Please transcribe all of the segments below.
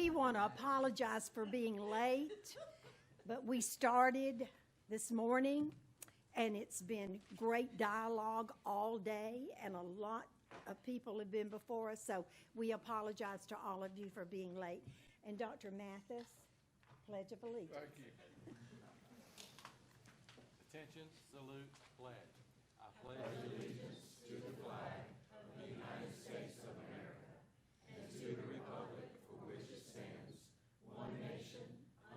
We want to apologize for being late, but we started this morning, and it's been great dialogue all day, and a lot of people have been before us, so we apologize to all of you for being late. And Dr. Mathis, Pledge of Allegiance. Thank you. Attention, salute, pledge. I pledge allegiance to the flag of the United States of America and to the republic for which it stands, one nation,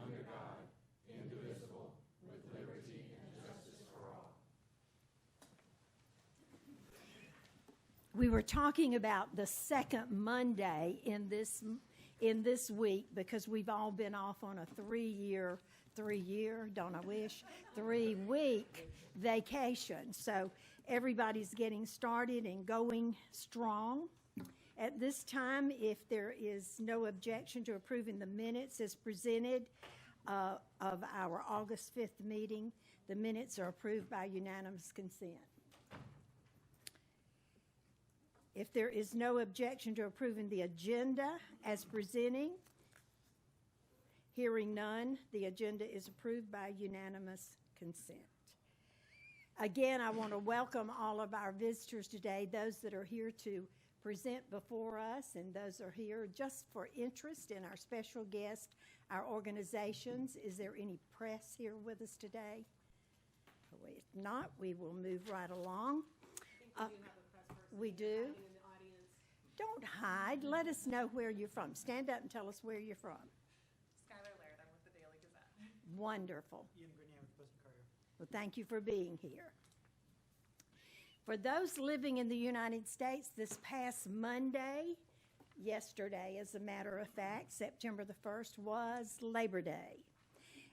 under God, indivisible, with liberty and justice for all. We were talking about the second Monday in this week because we've all been off on a three-week vacation. So everybody's getting started and going strong. At this time, if there is no objection to approving the minutes as presented of our August 5th meeting, the minutes are approved by unanimous consent. If there is no objection to approving the agenda as presenting, hearing none, the agenda is approved by unanimous consent. Again, I want to welcome all of our visitors today, those that are here to present before us and those are here just for interest in our special guest, our organizations. Is there any press here with us today? If not, we will move right along. We do. Don't hide. Let us know where you're from. Stand up and tell us where you're from. Skylar Laird. I'm with the Daily Gazette. Wonderful. Ian Grenier with the Post-Courier. Well, thank you for being here. For those living in the United States, this past Monday, yesterday, as a matter of fact, September the 1st, was Labor Day.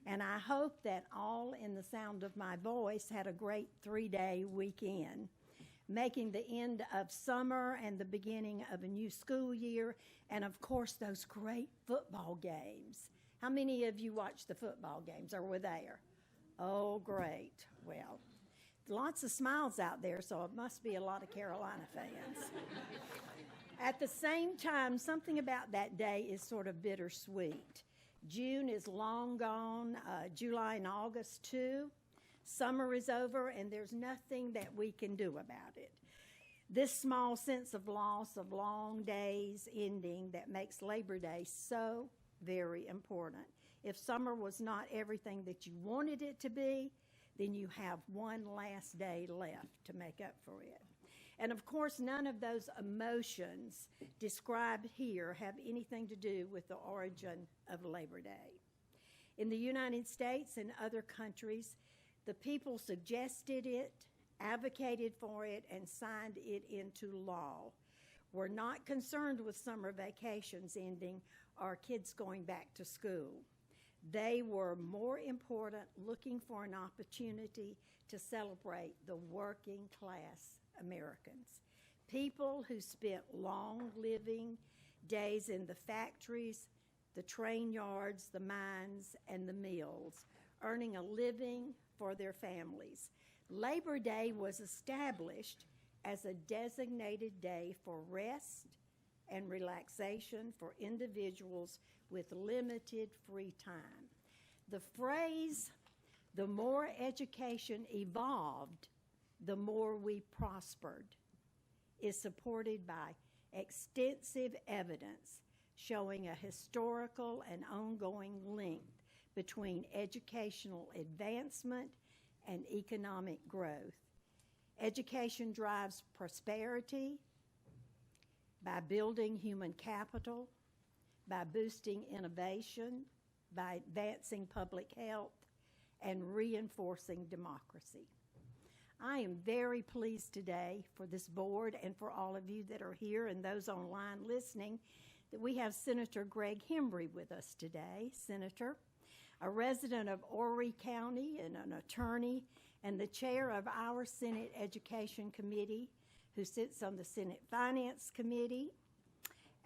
And I hope that all in the sound of my voice had a great 3-day weekend, making the end of summer and the beginning of a new school year, and of course those great football games. How many of you watched the football games or were there? Oh, great. Well, lots of smiles out there, so it must be a lot of Carolina fans. At the same time, something about that day is sort of bittersweet. June is long gone, July and August too. Summer is over, and there's nothing that we can do about it. This small sense of loss of long days ending that makes Labor Day so very important. If summer was not everything that you wanted it to be, then you have one last day left to make up for it. And of course, none of those emotions described here have anything to do with the origin of Labor Day. In the United States and other countries, the people suggested it, advocated for it, and signed it into law. We're not concerned with summer vacations ending or kids going back to school. They were more important looking for an opportunity to celebrate the working class Americans. People who spent long living days in the factories, the train yards, the mines, and the mills, earning a living for their families. Labor Day was established as a designated day for rest and relaxation for individuals with limited free time. The phrase, "the more education evolved, the more we prospered," is supported by extensive evidence showing a historical and ongoing link between educational advancement and economic growth. Education drives prosperity by building human capital, by boosting innovation, by advancing public health, and reinforcing democracy. I am very pleased today for this board and for all of you that are here and those online listening that we have Senator Greg Hembry with us today. Senator, a resident of Horry County and an attorney and the chair of our Senate Education Committee, who sits on the Senate Finance Committee,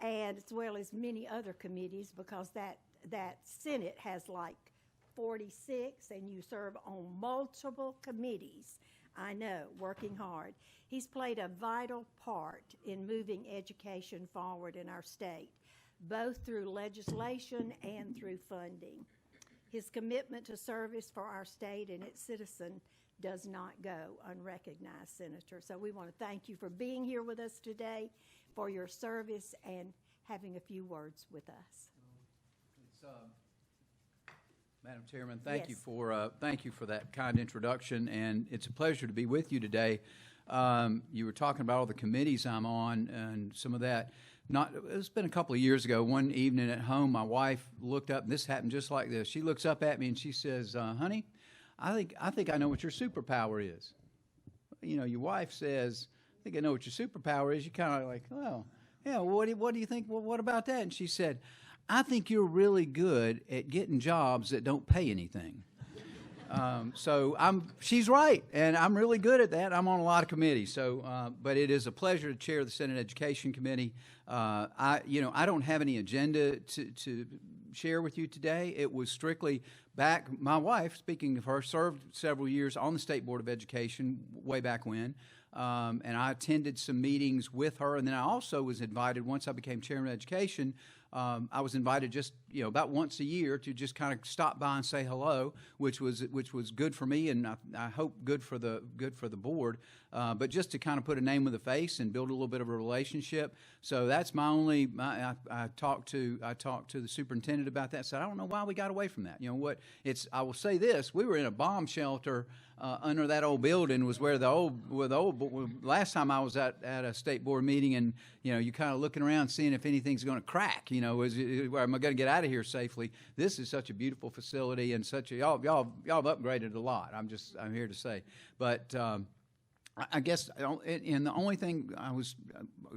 and as well as many other committees, because that Senate has like 46 and you serve on multiple committees. I know, working hard. He's played a vital part in moving education forward in our state. both through legislation and through funding. His commitment to service for our state and its citizen does not go unrecognized, Senator. So we want to thank you for being here with us today, for your service, and having a few words with us. Madam Chairman, thank you Yes. for that kind introduction, and it's a pleasure to be with you today. You were talking about all the committees I'm on and some of that. It's been a couple of years ago. One evening at home, my wife looked up, and this happened just like this. She looks up at me and she says, "Honey, I think I know what your superpower is." You know, your wife says, "I think I know what your superpower is." You kind of like, "Well, yeah. What do you think? Well, what about that?" And she said, "I think you're really good at getting jobs that don't pay anything." She's right, and I'm really good at that. I'm on a lot of committees, but it is a pleasure to chair the Senate Education Committee. I don't have any agenda to share with you today. It was strictly my wife, speaking of her, served several years on the State Board of Education way back when. And I attended some meetings with her, and then I also was invited, once I became chairman of education, I was invited just about once a year to just kind of stop by and say hello, which was good for me, and I hope good for the board. But just to kind of put a name with a face and build a little bit of a relationship. So that's my only. I talked to the superintendent about that. Said I don't know why we got away from that. I will say this: we were in a bomb shelter under that old building. Was where last time I was at a state board meeting, and you kind of looking around seeing if anything's going to crack. Am I going to get out of here safely? This is such a beautiful facility, and y'all have upgraded a lot. I'm here to say, but. I guess, and the only thing I was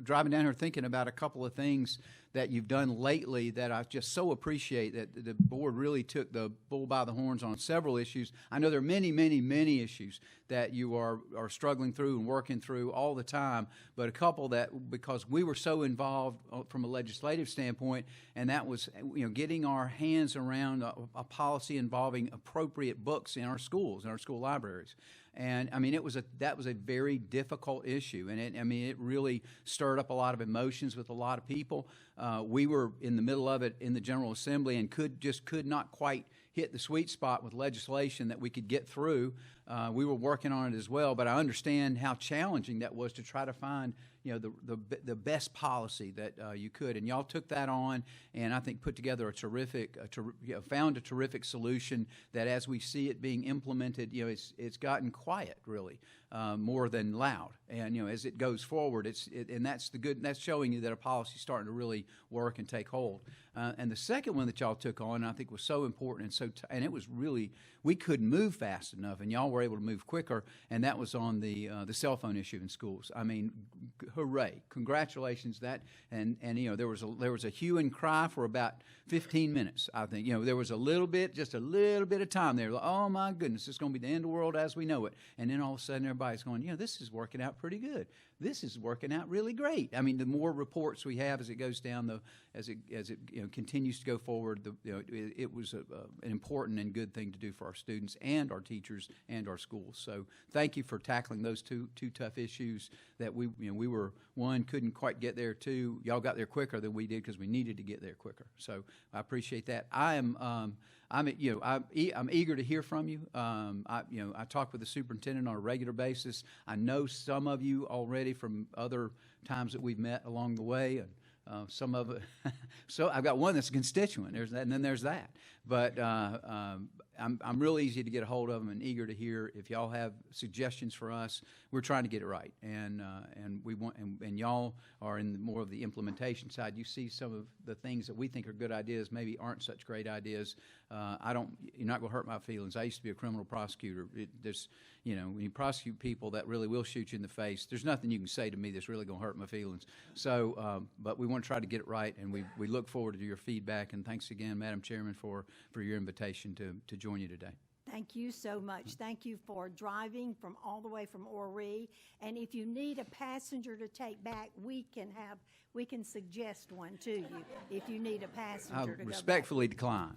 driving down here thinking about a couple of things that you've done lately that I just so appreciate, that the board really took the bull by the horns on several issues. I know there are many, many, many issues that you are struggling through and working through all the time, but a couple that, because we were so involved from a legislative standpoint, and that was getting our hands around a policy involving appropriate books in our schools, in our school libraries. And I mean, that was a very difficult issue, and it really stirred up a lot of emotions with a lot of people. We were in the middle of it in the General Assembly and could not quite hit the sweet spot with legislation that we could get through. We were working on it as well, but I understand how challenging that was to try to find the best policy that you could, and y'all took that on, and I think put together found a terrific solution that, as we see it being implemented, it's gotten quiet really, more than loud, and as it goes forward, that's showing you that a policy is starting to really work and take hold. And the second one that y'all took on, I think, was so important, and it was really, we couldn't move fast enough, and y'all were able to move quicker, and that was on the cell phone issue in schools. I mean, hooray! Congratulations! There was a hue and cry for about 15 minutes. I think there was just a little bit of time there. Like, oh my goodness, it's going to be the end of the world as we know it. And then all of a sudden, everybody's going, this is working out pretty good. This is working out really great. I mean, the more reports we have as it goes down, as it continues to go forward, it was an important and good thing to do for our students and our teachers and our schools. So thank you for tackling those two tough issues that we were, one, couldn't quite get there, two, y'all got there quicker than we did because we needed to get there quicker. So I appreciate that. I'm eager to hear from you. I talk with the superintendent on a regular basis. I know some of you already from other times that we've met along the way, and some of it. So I've got one that's a constituent. There's that, and then there's that. But I'm real easy to get a hold of them and eager to hear if y'all have suggestions for us. We're trying to get it right, and we want, and y'all are in more of the implementation side. You see some of the things that we think are good ideas maybe aren't such great ideas. You're not going to hurt my feelings. I used to be a criminal prosecutor. When you prosecute people that really will shoot you in the face, there's nothing you can say to me that's really going to hurt my feelings. So, but we want to try to get it right, and we look forward to your feedback. And thanks again, Madam Chairman, for your invitation to join you today. Thank you so much. Thank you for driving all the way from Oree. And if you need a passenger to take back, we can suggest one to you if you need a passenger to go respectfully decline.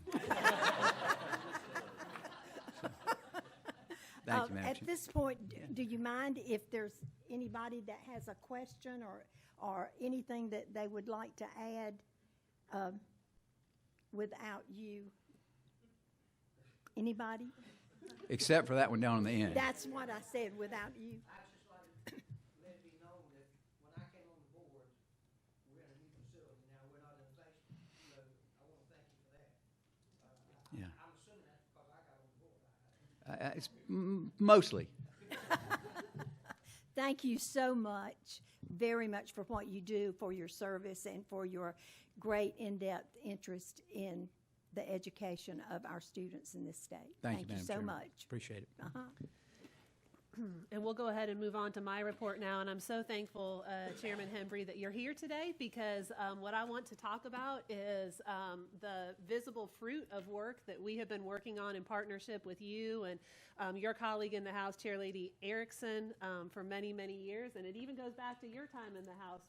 Thank you, Madam At this point, do you mind if there's anybody that has a question or anything that they would like to add without you. Anybody? Except for that one down on the end. That's what I said, without you. I just like to let it be known that when I came on the board, we're in a new facility now, we're not in the basement. So I want to thank you for that. Yeah. I'm assuming that's because I got on the board. Mostly. Thank you so much, very much, for what you do, for your service, and for your great in-depth interest in the education of our students in this state. Thank you, Madam so Chairman. much. Appreciate it. Uh-huh. And we'll go ahead and move on to my report now. And I'm so thankful, Chairman Hembry, that you're here today, because what I want to talk about is the visible fruit of work that we have been working on in partnership with you and your colleague in the House, Chair Lady Erickson, for many, many years. And it even goes back to your time in the House,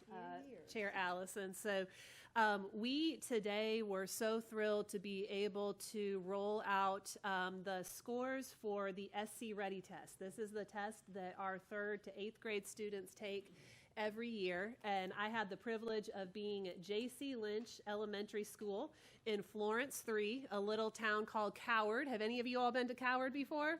Chair Allison. So we today were so thrilled to be able to roll out the scores for the SC Ready test. This is the test that our 3rd to 8th grade students take every year. And I had the privilege of being at J.C. Lynch Elementary School in Florence 3, a little town called Coward. Have any of you all been to Coward before?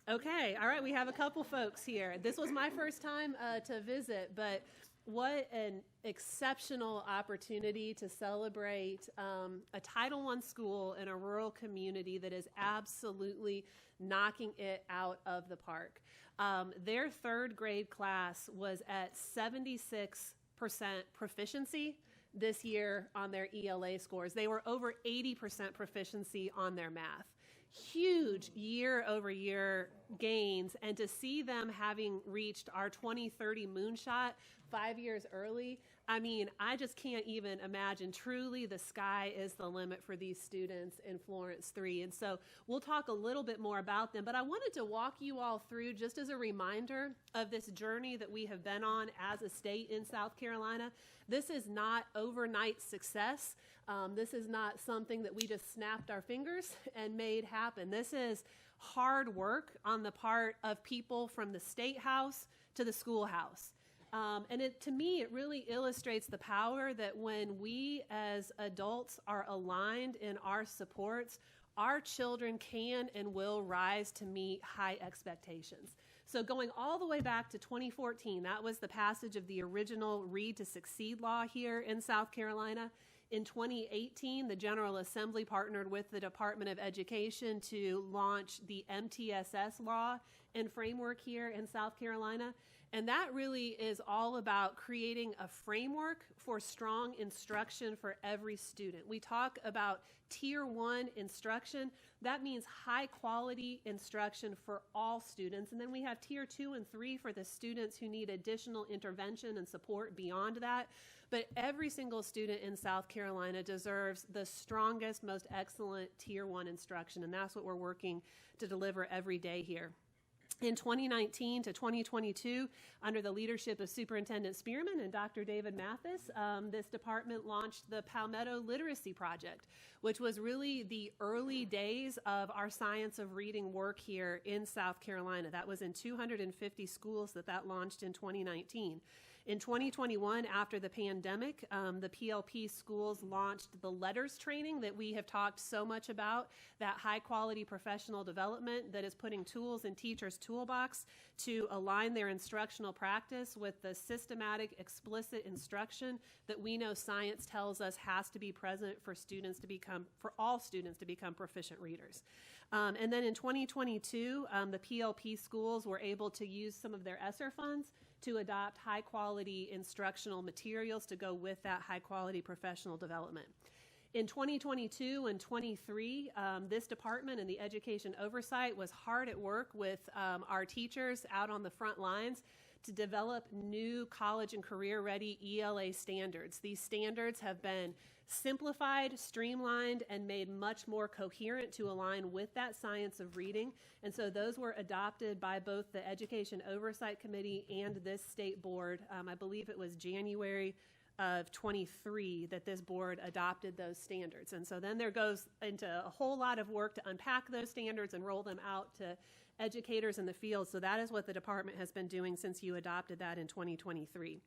Okay, all right, we have a couple folks here. This was my first time to visit, but what an exceptional opportunity to celebrate a Title I school in a rural community that is absolutely knocking it out of the park. Their 3rd grade class was at 76% proficiency this year on their ELA scores. They were over 80% proficiency on their math. Huge year-over-year gains, and to see them having reached our 2030 moonshot 5 years early, I mean, I just can't even imagine. Truly, the sky is the limit for these students in Florence 3. And so we'll talk a little bit more about them, but I wanted to walk you all through, just as a reminder of this journey that we have been on as a state in South Carolina. This is not overnight success. This is not something that we just snapped our fingers and made happen. This is hard work on the part of people from the State House to the schoolhouse. And to me, it really illustrates the power that when we as adults are aligned in our supports, our children can and will rise to meet high expectations. So going all the way back to 2014, that was the passage of the original Read to Succeed law here in South Carolina. In 2018, the General Assembly partnered with the Department of Education to launch the MTSS law and framework here in South Carolina. And that really is all about creating a framework for strong instruction for every student. We talk about Tier 1 instruction. That means high quality instruction for all students. And then we have Tier 2 and 3 for the students who need additional intervention and support beyond that. But every single student in South Carolina deserves the strongest, most excellent Tier 1 instruction. And that's what we're working to deliver every day here. In 2019 to 2022, under the leadership of Superintendent Spearman and Dr. David Mathis, this department launched the Palmetto Literacy Project, which was really the early days of our Science of Reading work here in South Carolina. That was in 250 schools that launched in 2019. In 2021, after the pandemic, the PLP schools launched the LETTERS training that we have talked so much about, that high-quality professional development that is putting tools in teachers' toolbox to align their instructional practice with the systematic, explicit instruction that we know science tells us has to be present for all students to become proficient readers. And then in 2022, the PLP schools were able to use some of their ESSER funds to adopt high-quality instructional materials to go with that high-quality professional development. In 2022 and 23, this department and the education oversight was hard at work with our teachers out on the front lines to develop new college and career-ready ELA standards. These standards have been simplified, streamlined, and made much more coherent to align with that science of reading. And so those were adopted by both the Education Oversight Committee and this state board. I believe it was January of 23 that this board adopted those standards. And so then there goes into a whole lot of work to unpack those standards and roll them out to educators in the field. So that is what the department has been doing since you adopted that in 2023.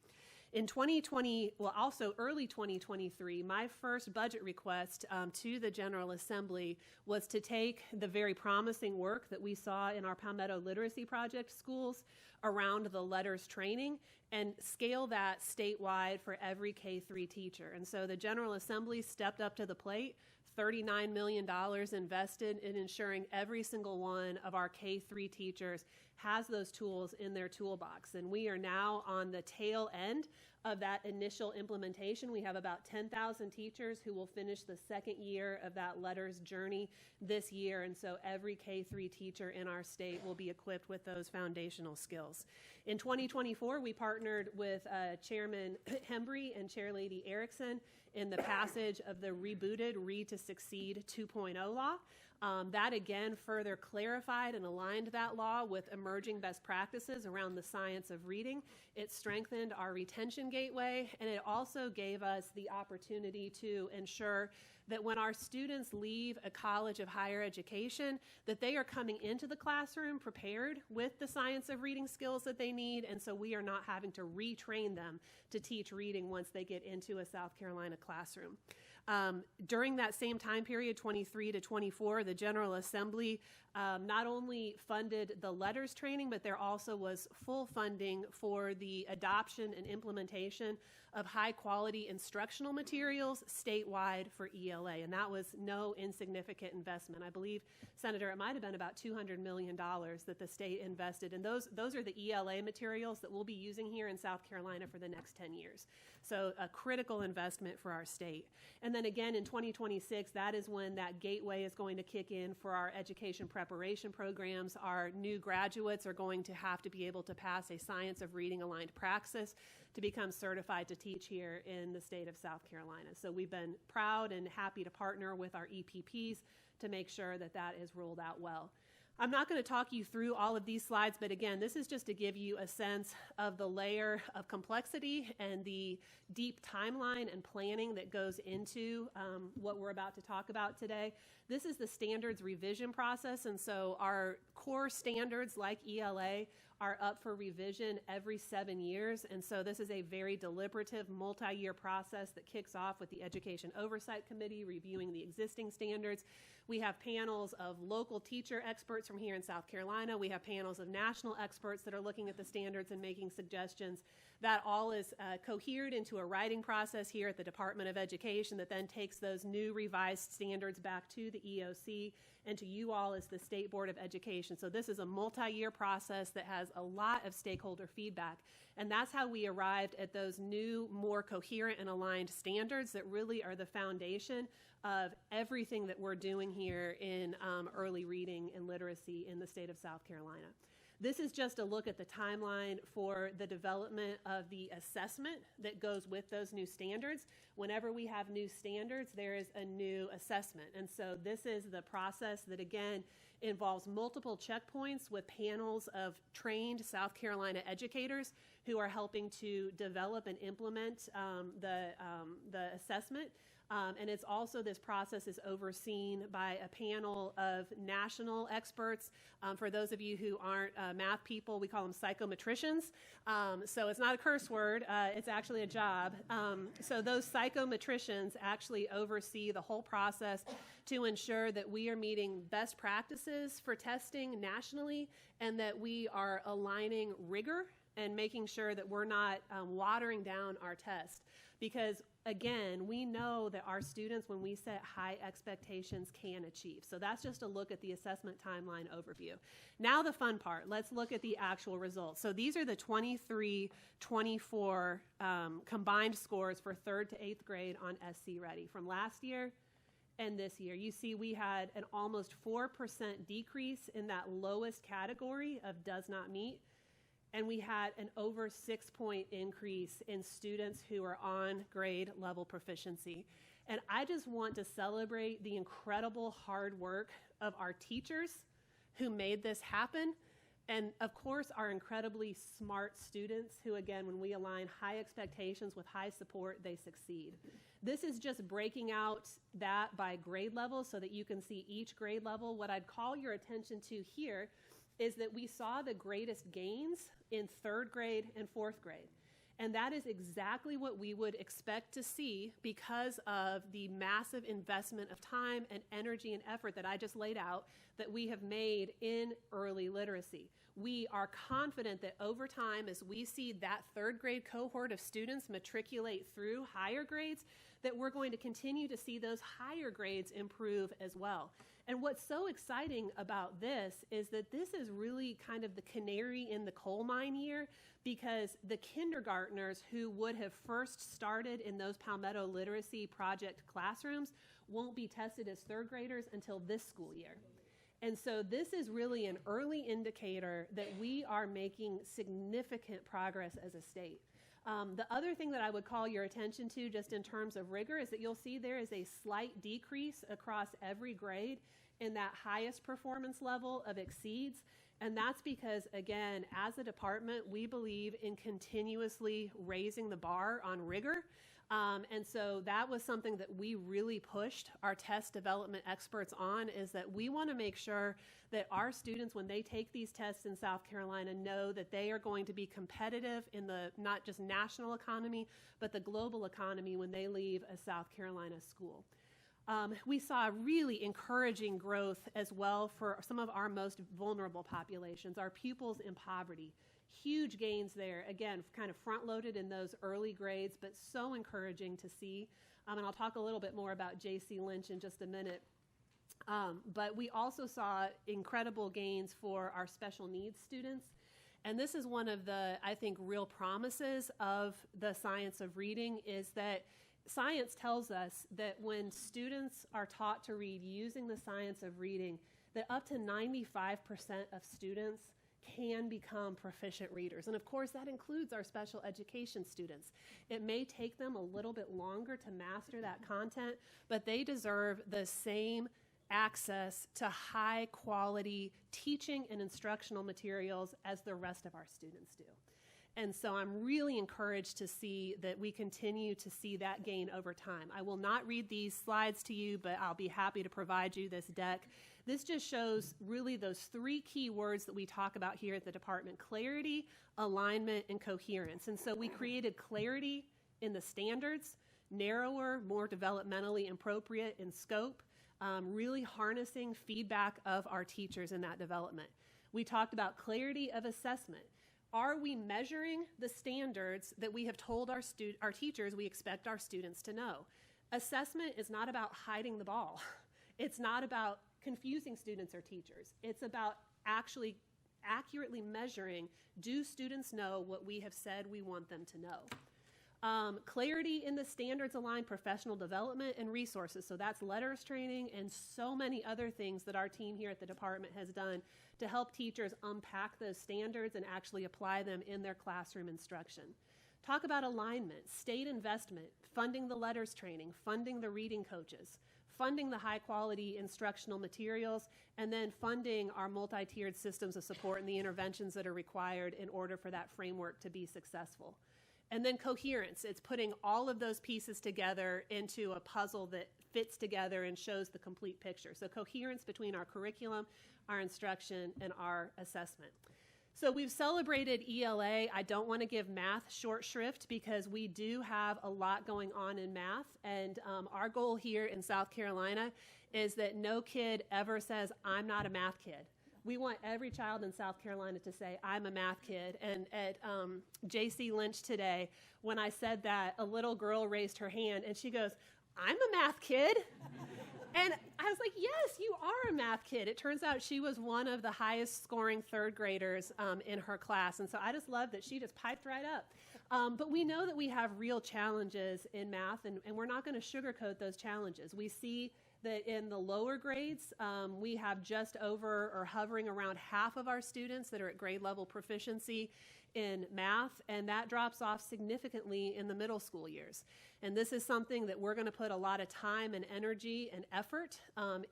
In 2020, well, also early 2023, my first budget request to the General Assembly was to take the very promising work that we saw in our Palmetto Literacy Project schools around the letters training and scale that statewide for every K-3 teacher. And so the General Assembly stepped up to the plate, $39 million invested in ensuring every single one of our K-3 teachers has those tools in their toolbox. And we are now on the tail end of that initial implementation. We have about 10,000 teachers who will finish the second year of that letters journey this year. And so every K-3 teacher in our state will be equipped with those foundational skills. In 2024, we partnered with Chairman Hembry and Chairlady Erickson in the passage of the rebooted Read to Succeed 2.0 law. That again further clarified and aligned that law with emerging best practices around the science of reading. It strengthened our retention gateway, and it also gave us the opportunity to ensure that when our students leave a college of higher education, that they are coming into the classroom prepared with the science of reading skills that they need, and so we are not having to retrain them to teach reading once they get into a South Carolina classroom. During that same time period, 23 to 24, the General Assembly not only funded the letters training, but there also was full funding for the adoption and implementation of high-quality instructional materials statewide for ELA, and that was no insignificant investment. I believe, Senator, it might have been about $200 million that the state invested, and those are the ELA materials that we'll be using here in South Carolina for the next 10 years. So a critical investment for our state. And then again in 2026, that is when that gateway is going to kick in for our education preparation programs. Our new graduates are going to have to be able to pass a science of reading aligned praxis to become certified to teach here in the state of South Carolina. So we've been proud and happy to partner with our EPPs to make sure that that is rolled out well. I'm not going to talk you through all of these slides, but again, this is just to give you a sense of the layer of complexity and the deep timeline and planning that goes into what we're about to talk about today. This is the standards revision process, and so our core standards like ELA are up for revision every 7 years, and so this is a very deliberative multi-year process that kicks off with the Education Oversight Committee reviewing the existing standards. We have panels of local teacher experts from here in South Carolina. We have panels of national experts that are looking at the standards and making suggestions. That all is cohered into a writing process here at the Department of Education that then takes those new revised standards back to the EOC and to you all as the State Board of Education. So this is a multi-year process that has a lot of stakeholder feedback. And that's how we arrived at those new, more coherent and aligned standards that really are the foundation of everything that we're doing here in early reading and literacy in the state of South Carolina. This is just a look at the timeline for the development of the assessment that goes with those new standards. Whenever we have new standards, there is a new assessment. And so this is the process that, again, involves multiple checkpoints with panels of trained South Carolina educators who are helping to develop and implement the assessment. And it's also, this process is overseen by a panel of national experts. For those of you who aren't math people, we call them psychometricians. So it's not a curse word, it's actually a job. So those psychometricians actually oversee the whole process to ensure that we are meeting best practices for testing nationally and that we are aligning rigor and making sure that we're not watering down our test. Because again, we know that our students, when we set high expectations, can achieve. So that's just a look at the assessment timeline overview. Now the fun part, let's look at the actual results. So these are the 23-24 combined scores for 3rd to 8th grade on SC Ready from last year and this year. You see we had an almost 4% decrease in that lowest category of does not meet. And we had an over 6-point increase in students who are on grade level proficiency. And I just want to celebrate the incredible hard work of our teachers who made this happen. And of course, our incredibly smart students who, again, when we align high expectations with high support, they succeed. This is just breaking out that by grade level so that you can see each grade level. What I'd call your attention to here is that we saw the greatest gains in 3rd grade and 4th grade. And that is exactly what we would expect to see because of the massive investment of time and energy and effort that I just laid out that we have made in early literacy. We are confident that over time, as we see that third grade cohort of students matriculate through higher grades, that we're going to continue to see those higher grades improve as well. And what's so exciting about this is that this is really kind of the canary in the coal mine year, because the kindergartners who would have first started in those Palmetto Literacy Project classrooms won't be tested as third graders until this school year. And so this is really an early indicator that we are making significant progress as a state. The other thing that I would call your attention to just in terms of rigor is that you'll see there is a slight decrease across every grade in that highest performance level of exceeds. And that's because, again, as a department, we believe in continuously raising the bar on rigor. And so that was something that we really pushed our test development experts on, is that we want to make sure that our students, when they take these tests in South Carolina, know that they are going to be competitive in the not just national economy, but the global economy when they leave a South Carolina school. We saw really encouraging growth as well for some of our most vulnerable populations, our pupils in poverty. Huge gains there, again, kind of front-loaded in those early grades, but so encouraging to see. And I'll talk a little bit more about J.C. Lynch in just a minute. But we also saw incredible gains for our special needs students. And this is one of the, I think, real promises of the science of reading, is that science tells us that when students are taught to read using the science of reading, that up to 95% of students can become proficient readers. And of course, that includes our special education students. It may take them a little bit longer to master that content, but they deserve the same access to high quality teaching and instructional materials as the rest of our students do. And so I'm really encouraged to see that we continue to see that gain over time. I will not read these slides to you, but I'll be happy to provide you this deck. This just shows really those three key words that we talk about here at the department: clarity, alignment, and coherence. And so we created clarity in the standards, narrower, more developmentally appropriate in scope, really harnessing feedback of our teachers in that development. We talked about clarity of assessment. Are we measuring the standards that we have told our teachers we expect our students to know? Assessment is not about hiding the ball. It's not about confusing students or teachers. It's about actually accurately measuring, do students know what we have said we want them to know? Clarity in the standards-aligned professional development and resources. So that's letters training and so many other things that our team here at the department has done to help teachers unpack those standards and actually apply them in their classroom instruction. Talk about alignment, state investment, funding the letters training, funding the reading coaches, funding the high-quality instructional materials, and then funding our multi-tiered systems of support and the interventions that are required in order for that framework to be successful. And then coherence. It's putting all of those pieces together into a puzzle that fits together and shows the complete picture. So coherence between our curriculum, our instruction, and our assessment. So we've celebrated ELA. I don't want to give math short shrift because we do have a lot going on in math. And our goal here in South Carolina is that no kid ever says, "I'm not a math kid." We want every child in South Carolina to say, "I'm a math kid." And at J.C. Lynch today, when I said that, a little girl raised her hand and she goes, "I'm a math kid." And I was like, yes, you are a math kid. It turns out she was one of the highest scoring third graders in her class. And so I just love that she just piped right up. But we know that we have real challenges in math, and we're not going to sugarcoat those challenges. We see that in the lower grades, we have just over or hovering around half of our students that are at grade level proficiency in math, and that drops off significantly in the middle school years. And this is something that we're going to put a lot of time and energy and effort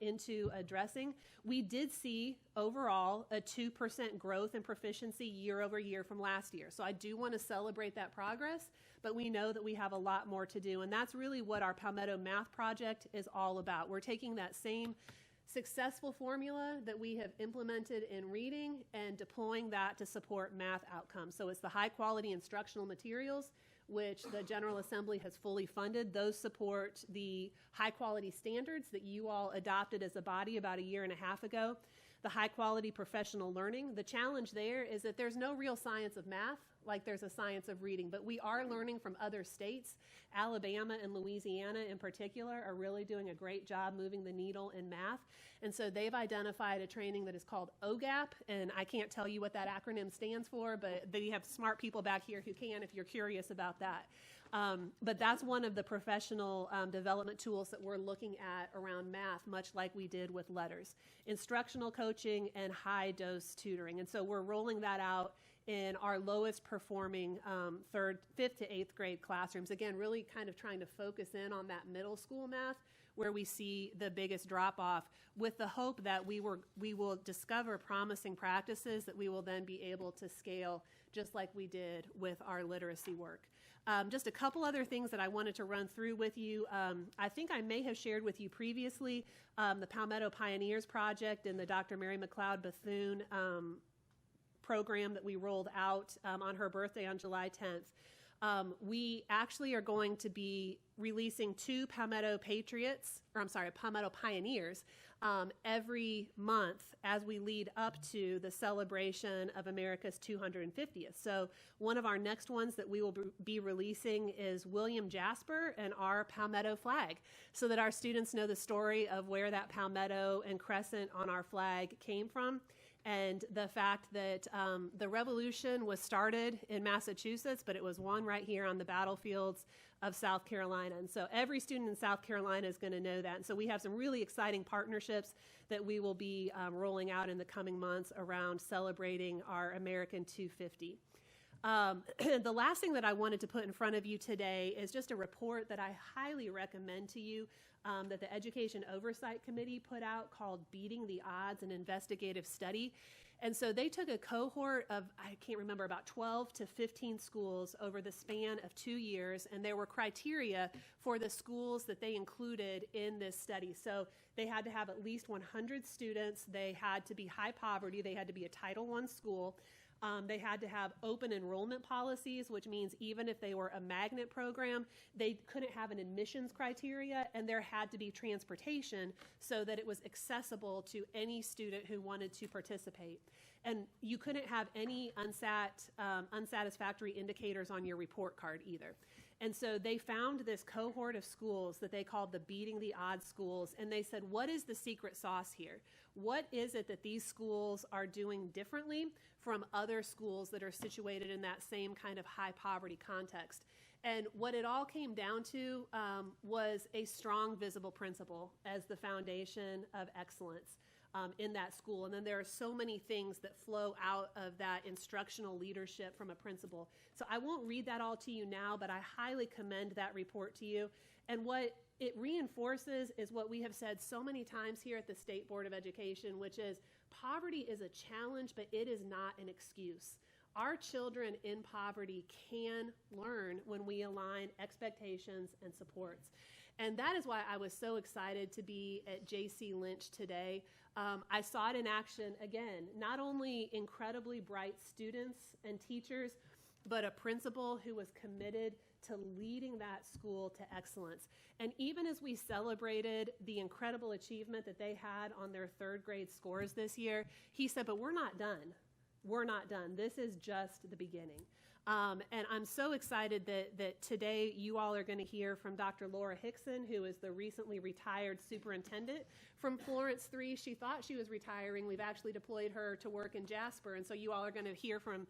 into addressing. We did see overall a 2% growth in proficiency year over year from last year. So I do want to celebrate that progress, but we know that we have a lot more to do. And that's really what our Palmetto Math Project is all about. We're taking that same successful formula that we have implemented in reading and deploying that to support math outcomes. So it's the high quality instructional materials, which the General Assembly has fully funded. Those support the high quality standards that you all adopted as a body about a year and a half ago. The high quality professional learning. The challenge there is that there's no real science of math like there's a science of reading, but we are learning from other states. Alabama and Louisiana in particular are really doing a great job moving the needle in math. And so they've identified a training that is called OGAP, and I can't tell you what that acronym stands for, but they have smart people back here who can if you're curious about that. But that's one of the professional development tools that we're looking at around math, much like we did with letters. Instructional coaching and high-dose tutoring. And so we're rolling that out in our lowest performing 5th to 8th grade classrooms. Again, really kind of trying to focus in on that middle school math where we see the biggest drop-off, with the hope that we will discover promising practices that we will then be able to scale just like we did with our literacy work. Just a couple other things that I wanted to run through with you. I think I may have shared with you previously the Palmetto Pioneers Project and the Dr. Mary McLeod Bethune program that we rolled out on her birthday on July 10th. We actually are going to be releasing 2 Palmetto Pioneers every month as we lead up to the celebration of America's 250th. So one of our next ones that we will be releasing is William Jasper and our Palmetto flag, so that our students know the story of where that palmetto and crescent on our flag came from, and the fact that the revolution was started in Massachusetts, but it was won right here on the battlefields of South Carolina. And so every student in South Carolina is going to know that. And so we have some really exciting partnerships that we will be rolling out in the coming months around celebrating our American 250. The last thing that I wanted to put in front of you today is just a report that I highly recommend to you that the Education Oversight Committee put out called Beating the Odds, an Investigative Study. And so they took a cohort of, I can't remember, about 12 to 15 schools over the span of 2 years, and there were criteria for the schools that they included in this study. So they had to have at least 100 students, they had to be high poverty, they had to be a Title I school, they had to have open enrollment policies, which means even if they were a magnet program, they couldn't have an admissions criteria, and there had to be transportation so that it was accessible to any student who wanted to participate. And you couldn't have any unsatisfactory indicators on your report card either. And so they found this cohort of schools that they called the Beating the Odds schools, and they said, what is the secret sauce here? What is it that these schools are doing differently from other schools that are situated in that same kind of high poverty context? And what it all came down to was a strong, visible principle as the foundation of excellence in that school. And then there are so many things that flow out of that instructional leadership from a principal. So I won't read that all to you now, but I highly commend that report to you. And what it reinforces is what we have said so many times here at the State Board of Education, which is poverty is a challenge, but it is not an excuse. Our children in poverty can learn when we align expectations and supports. And that is why I was so excited to be at J.C. Lynch today. I saw it in action, again, not only incredibly bright students and teachers, but a principal who was committed to leading that school to excellence. And even as we celebrated the incredible achievement that they had on their 3rd grade scores this year, he said, but we're not done. We're not done. This is just the beginning. And I'm so excited that today you all are going to hear from Dr. Laura Hickson, who is the recently retired superintendent from Florence 3. She thought she was retiring. We've actually deployed her to work in Jasper, and so you all are going to hear from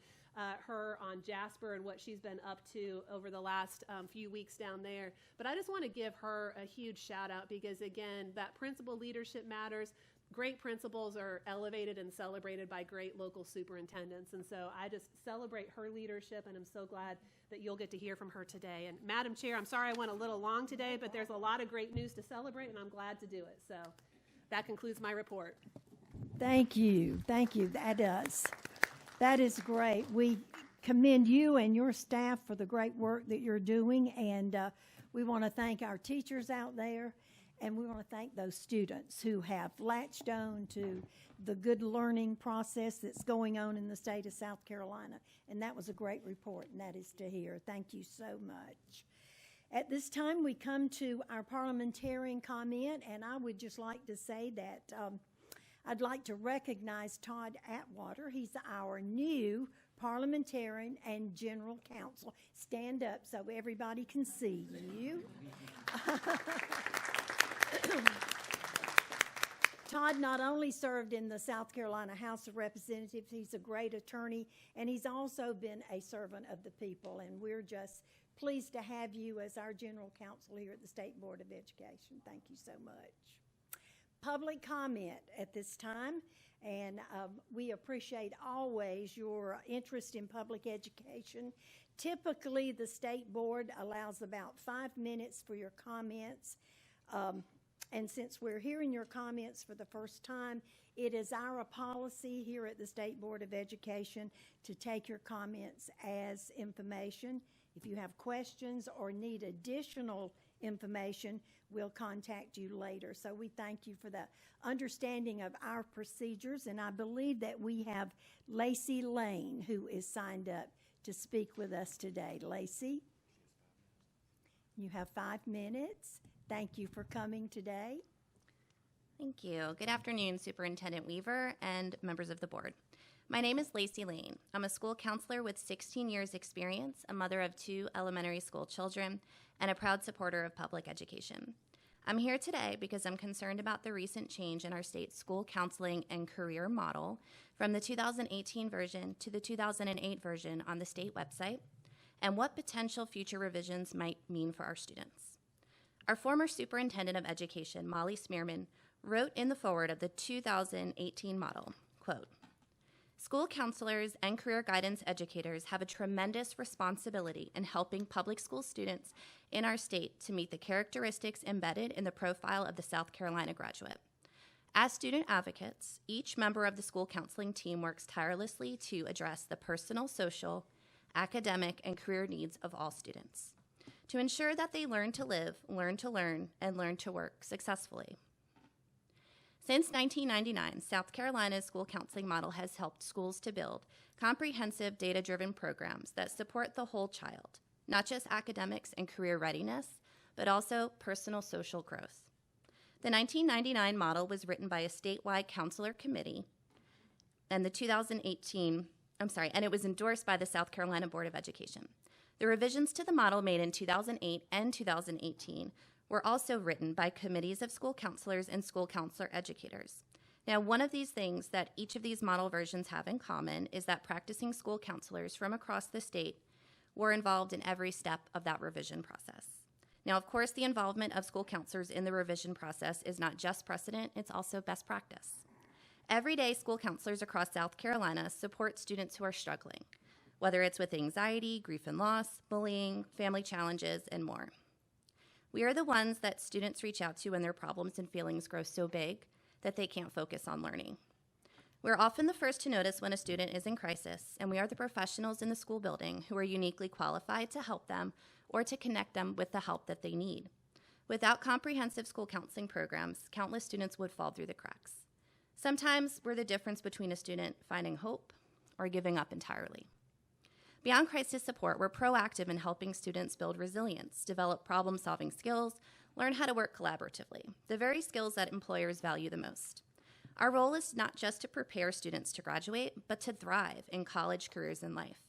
her on Jasper and what she's been up to over the last few weeks down there. But I just want to give her a huge shout out because, again, that principal leadership matters. Great principals are elevated and celebrated by great local superintendents. And so I just celebrate her leadership, and I'm so glad that you'll get to hear from her today. And Madam Chair, I'm sorry I went a little long today, but there's a lot of great news to celebrate, and I'm glad to do it. So that concludes my report. Thank you. Thank you. That is great. We commend you and your staff for the great work that you're doing, and we want to thank our teachers out there. And we want to thank those students who have latched on to the good learning process that's going on in the state of South Carolina. And that was a great report, and that is to hear. Thank you so much. At this time, we come to our parliamentarian comment, and I would just like to say that I'd like to recognize Todd Atwater. He's our new parliamentarian and general counsel. Stand up so everybody can see you. Todd not only served in the South Carolina House of Representatives, he's a great attorney, and he's also been a servant of the people, and we're just pleased to have you as our general counsel here at the State Board of Education. Thank you so much. Public comment at this time, and we appreciate always your interest in public education. Typically, the State Board allows about 5 minutes for your comments. And since we're hearing your comments for the first time, it is our policy here at the State Board of Education to take your comments as information. If you have questions or need additional information, we'll contact you later. So we thank you for the understanding of our procedures, and I believe that we have Lacey Lane who is signed up to speak with us today. Lacey, you have 5 minutes. Thank you for coming today. Thank you. Good afternoon, Superintendent Weaver and members of the board. My name is Lacey Lane. I'm a school counselor with 16 years experience, a mother of 2 elementary school children, and a proud supporter of public education. I'm here today because I'm concerned about the recent change in our state's school counseling and career model from the 2018 version to the 2008 version on the state website, and what potential future revisions might mean for our students. Our former superintendent of education, Molly Smearman, wrote in the foreword of the 2018 model, quote, "School counselors and career guidance educators have a tremendous responsibility in helping public school students in our state to meet the characteristics embedded in the profile of the South Carolina graduate. As student advocates, each member of the school counseling team works tirelessly to address the personal, social, academic, and career needs of all students, to ensure that they learn to live, learn to learn, and learn to work successfully. Since 1999, South Carolina's school counseling model has helped schools to build comprehensive data-driven programs that support the whole child, not just academics and career readiness, but also personal social growth. The 1999 model was written by a statewide counselor committee, and and it was endorsed by the South Carolina Board of Education. The revisions to the model made in 2008 and 2018 were also written by committees of school counselors and school counselor educators. Now, one of these things that each of these model versions have in common is that practicing school counselors from across the state were involved in every step of that revision process. Now, of course, the involvement of school counselors in the revision process is not just precedent, it's also best practice. Every day, school counselors across South Carolina support students who are struggling, whether it's with anxiety, grief and loss, bullying, family challenges, and more. We are the ones that students reach out to when their problems and feelings grow so big that they can't focus on learning. We're often the first to notice when a student is in crisis, and we are the professionals in the school building who are uniquely qualified to help them or to connect them with the help that they need. Without comprehensive school counseling programs, countless students would fall through the cracks. Sometimes we're the difference between a student finding hope or giving up entirely. Beyond crisis support, we're proactive in helping students build resilience, develop problem-solving skills, learn how to work collaboratively, the very skills that employers value the most. Our role is not just to prepare students to graduate, but to thrive in college, careers, and life.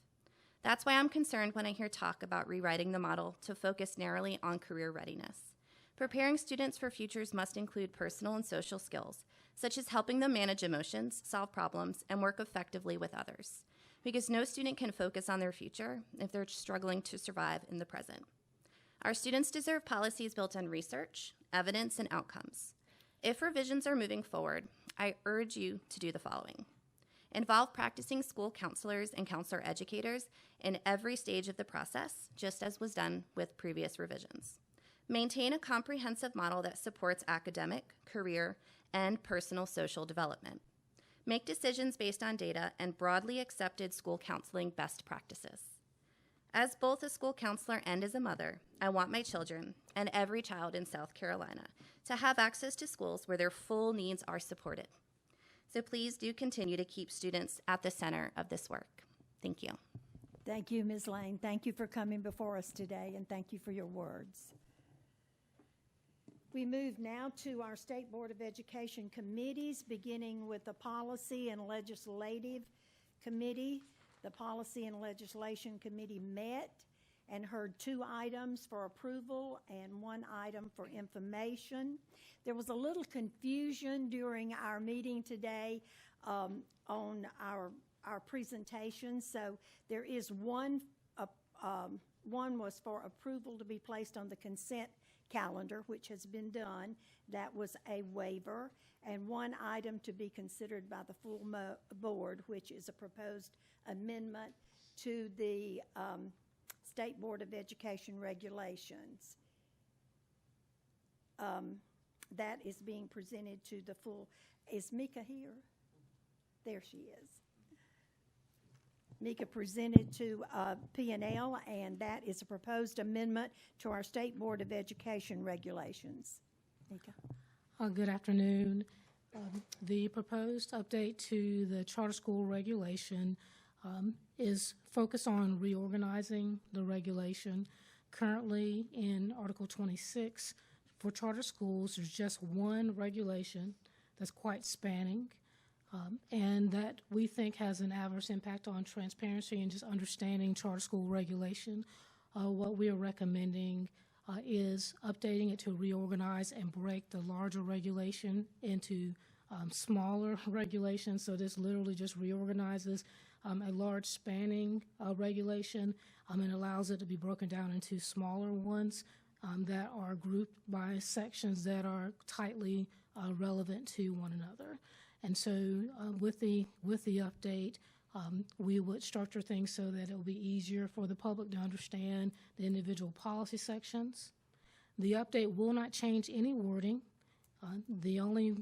That's why I'm concerned when I hear talk about rewriting the model to focus narrowly on career readiness. Preparing students for futures must include personal and social skills, such as helping them manage emotions, solve problems, and work effectively with others, because no student can focus on their future if they're struggling to survive in the present. Our students deserve policies built on research, evidence, and outcomes. If revisions are moving forward, I urge you to do the following. Involve practicing school counselors and counselor educators in every stage of the process, just as was done with previous revisions. Maintain a comprehensive model that supports academic, career, and personal social development. Make decisions based on data and broadly accepted school counseling best practices. As both a school counselor and as a mother, I want my children and every child in South Carolina to have access to schools where their full needs are supported. So please do continue to keep students at the center of this work. Thank you. Thank you, Ms. Lane. Thank you for coming before us today, and thank you for your words. We move now to our State Board of Education committees, beginning with the Policy and Legislative Committee. The Policy and Legislation Committee met and heard 2 items for approval and 1 item for information. There was a little confusion during our meeting today on our presentation. So there is one was for approval to be placed on the consent calendar, which has been done. That was a waiver. And 1 item to be considered by the full board, which is a proposed amendment to the State Board of Education regulations. That is being presented to the full. Is Mika here? There she is. Mika presented to P&L, and that is a proposed amendment to our State Board of Education regulations. Mika. Good afternoon. The proposed update to the charter school regulation is focused on reorganizing the regulation. Currently, in Article 26, for charter schools, there's just 1 regulation that's quite spanning, and that we think has an adverse impact on transparency and just understanding charter school regulation. What we are recommending is updating it to reorganize and break the larger regulation into smaller regulations. So this literally just reorganizes a large spanning regulation and allows it to be broken down into smaller ones that are grouped by sections that are tightly relevant to one another. And so with the update, we would structure things so that it will be easier for the public to understand the individual policy sections. The update will not change any wording. The only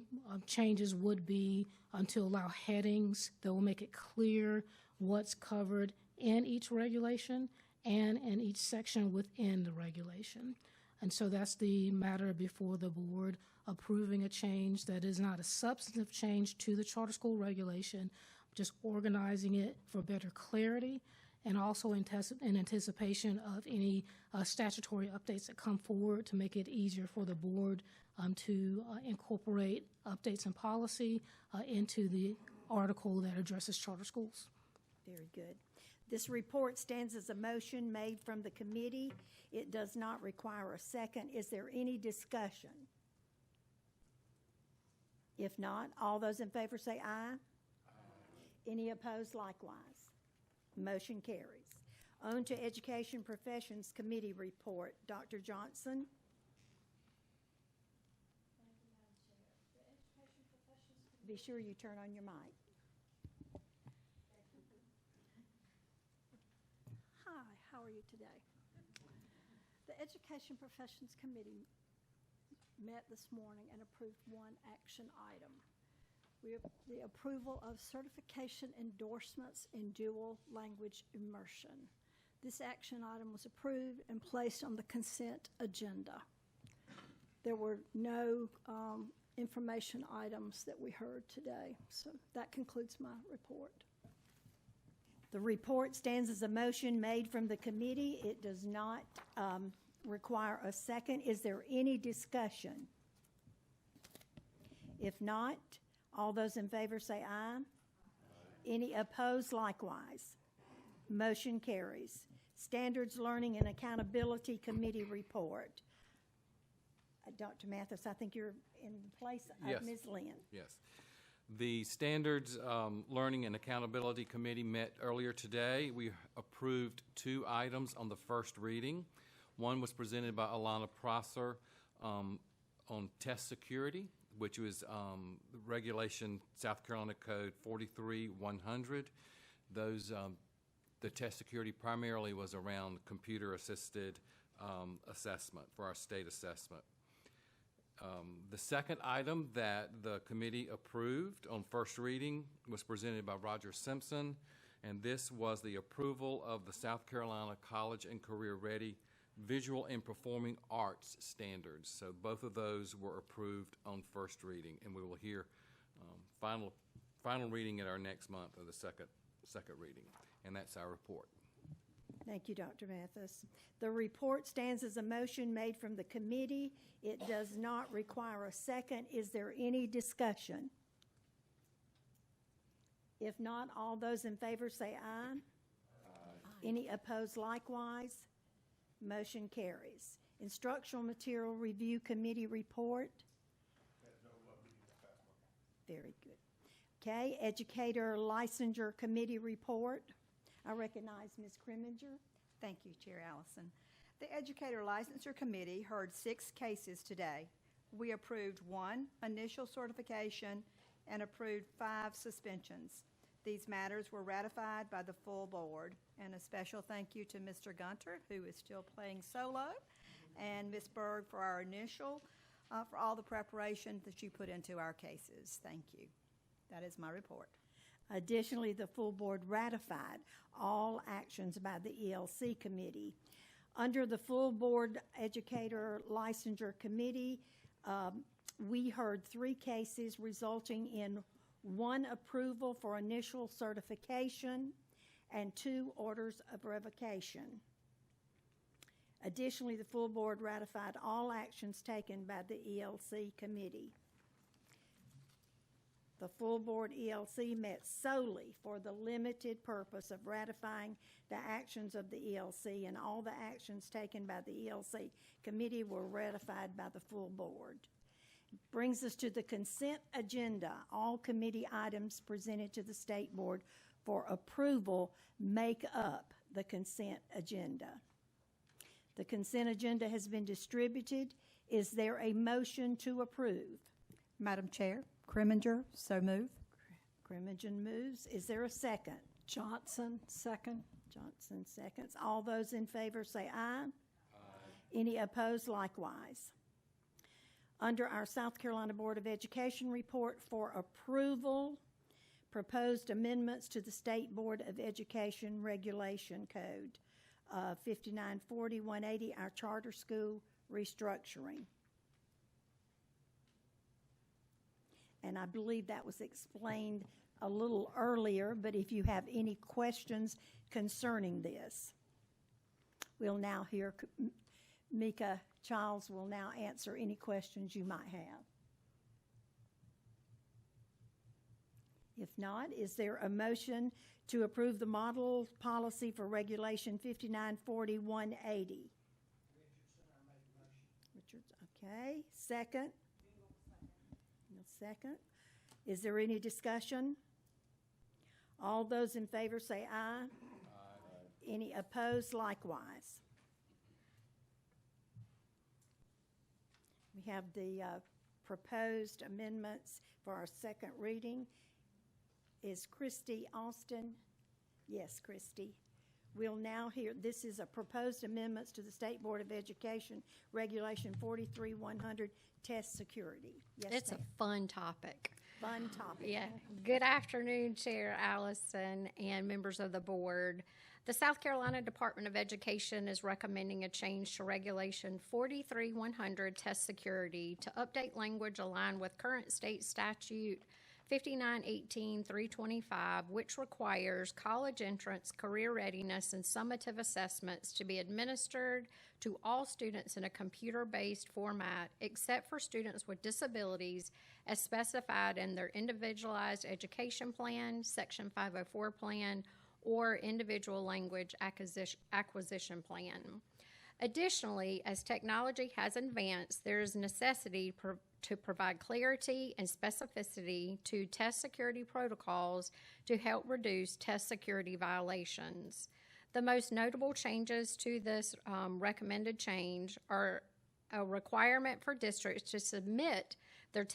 changes would be to allow headings that will make it clear what's covered in each regulation and in each section within the regulation. And so that's the matter before the board, approving a change that is not a substantive change to the charter school regulation, just organizing it for better clarity and also in anticipation of any statutory updates that come forward to make it easier for the board to incorporate updates in policy into the article that addresses charter schools. Very good. This report stands as a motion made from the committee. It does not require a second. Is there any discussion? If not, all those in favor say aye. Any opposed likewise? Motion carries. On to Education Professions Committee report. Dr. Johnson. Be sure you turn on your mic. Hi, how are you today? The Education Professions Committee met this morning and approved 1 action item. The approval of certification endorsements in dual language immersion. This action item was approved and placed on the consent agenda. There were no information items that we heard today. So that concludes my report. The report stands as a motion made from the committee. It does not require a second. Is there any discussion? If not, all those in favor say aye. Any opposed likewise? Motion carries. Standards Learning and Accountability Committee report. Dr. Mathis, I think you're in place of Yes. Ms. Lynn. Yes. The Standards Learning and Accountability Committee met earlier today. We approved 2 items on the first reading. One was presented by Alana Prosser on test security, which was Regulation South Carolina Code 43-100. Those, the test security primarily was around computer-assisted assessment for our state assessment. The second item that the committee approved on first reading was presented by Roger Simpson, And this was the approval of the South Carolina College and Career Ready Visual and Performing Arts Standards. So both of those were approved on first reading, and we will hear final reading at our next month of the second reading. And that's our report. Thank you, Dr. Mathis. The report stands as a motion made from the committee. It does not require a second. Is there any discussion? If not, all those in favor say aye. Aye. Any opposed likewise? Motion carries. Instructional Material Review Committee report. Very good. Okay, Educator Licensure Committee report. I recognize Ms. Kriminger. Thank you, Chair Allison. The Educator Licensure Committee heard 6 cases today. We approved 1 initial certification and approved 5 suspensions. These matters were ratified by the full board. And a special thank you to Mr. Gunter, who is still playing solo, and Ms. Berg for our initial, for all the preparation that you put into our cases. Thank you. That is my report. Additionally, the full board ratified all actions by the ELC committee. Under the full board Educator Licensure Committee, we heard 3 cases resulting in 1 approval for initial certification and 2 orders of revocation. Additionally, the full board ratified all actions taken by the ELC committee. The full board ELC met solely for the limited purpose of ratifying the actions of the ELC, and all the actions taken by the ELC committee were ratified by the full board. Brings us to the consent agenda. All committee items presented to the State Board for approval make up the consent agenda. The consent agenda has been distributed. Is there a motion to approve? Madam Chair, Kriminger, so move. Kriminger moves. Is there a second? Johnson, second. Johnson seconds. All those in favor say aye. Aye. Any opposed likewise. Under our South Carolina Board of Education report for approval, proposed amendments to the State Board of Education Regulation Code, 5940-180, our charter school restructuring. And I believe that was explained a little earlier, but if you have any questions concerning this, we'll now hear Mika Childs will now answer any questions you might have. If not, is there a motion to approve the model policy for Regulation 5940-180? Richards, okay. Second? Second. Is there any discussion? All those in favor say aye. Aye. Any opposed likewise? We have the proposed amendments for our second reading. Is Christy Austin? Yes, Christy. We'll now hear, this is a proposed amendments to the State Board of Education Regulation 43-100 test security. Yes, It's ma'am. a fun topic. Fun topic. Yeah. Good afternoon, Chair Allison and members of the board. The South Carolina Department of Education is recommending a change to Regulation 43-100 test security to update language aligned with current state statute 5918-325, which requires college entrance, career readiness, and summative assessments to be administered to all students in a computer-based format, except for students with disabilities as specified in their Individualized Education Plan, Section 504 Plan, or Individual Language Acquisition Plan. Additionally, as technology has advanced, there is necessity to provide clarity and specificity to test security protocols to help reduce test security violations. The most notable changes to this recommended change are a requirement for districts to submit their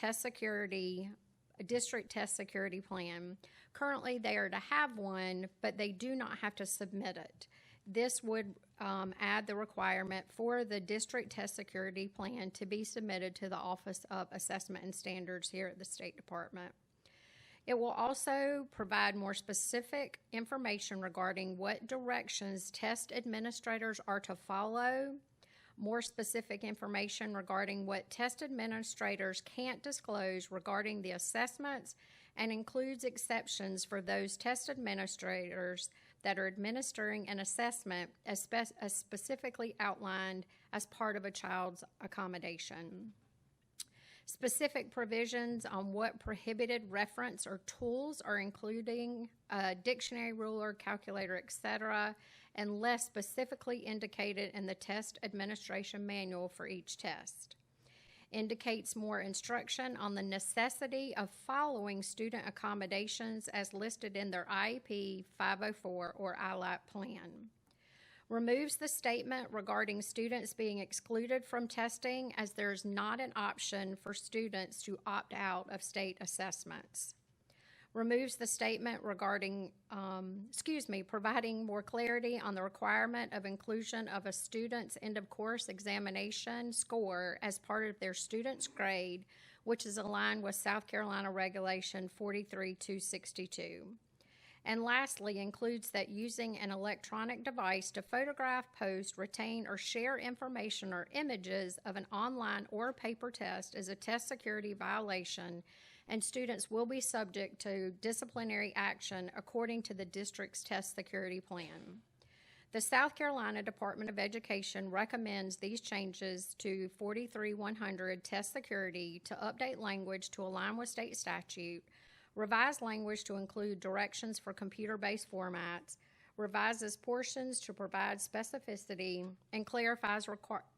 district test security plan. Currently, they are to have one, but they do not have to submit it. This would add the requirement for the district test security plan to be submitted to the Office of Assessment and Standards here at the State Department. It will also provide more specific information regarding what directions test administrators are to follow, more specific information regarding what test administrators can't disclose regarding the assessments, and includes exceptions for those test administrators that are administering an assessment as specifically outlined as part of a child's accommodation. Specific provisions on what prohibited reference or tools are including a dictionary, ruler, calculator, etc., unless specifically indicated in the test administration manual for each test. Indicates more instruction on the necessity of following student accommodations as listed in their IEP 504 or ILAP plan. Removes the statement regarding students being excluded from testing, as there is not an option for students to opt out of state assessments. Removes the statement regarding, providing more clarity on the requirement of inclusion of a student's end of course examination score as part of their student's grade, which is aligned with South Carolina Regulation 43262. And lastly, includes that using an electronic device to photograph, post, retain, or share information or images of an online or paper test is a test security violation, and students will be subject to disciplinary action according to the district's test security plan. The South Carolina Department of Education recommends these changes to 43100 test security to update language to align with state statute, revise language to include directions for computer-based formats, revises portions to provide specificity, and clarifies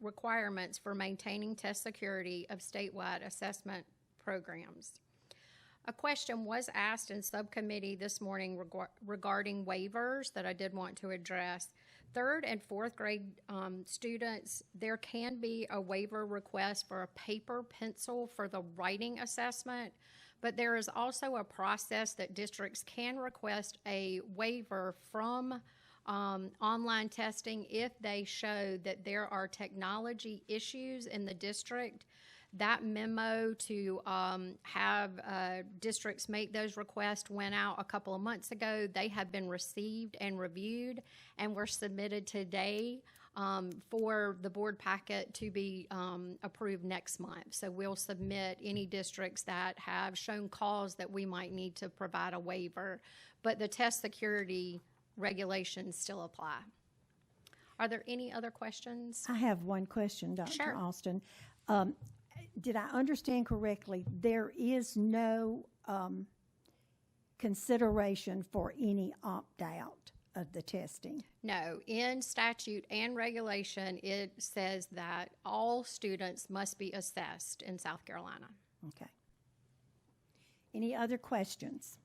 requirements for maintaining test security of statewide assessment programs. A question was asked in subcommittee this morning regarding waivers that I did want to address. Third and fourth grade students, there can be a waiver request for a paper pencil for the writing assessment, but there is also a process that districts can request a waiver from online testing if they show that there are technology issues in the district. That memo to have districts make those requests went out a couple of months ago. They have been received and reviewed and were submitted today for the board packet to be approved next month. So we'll submit any districts that have shown cause that we might need to provide a waiver, but the test security regulations still apply. Are there any other questions? I have one question, Dr. Sure. Austin. Did I understand correctly, there is no consideration for any opt-out of the testing? No, in statute and regulation, it says that all students must be assessed in South Carolina. Okay. Any other questions?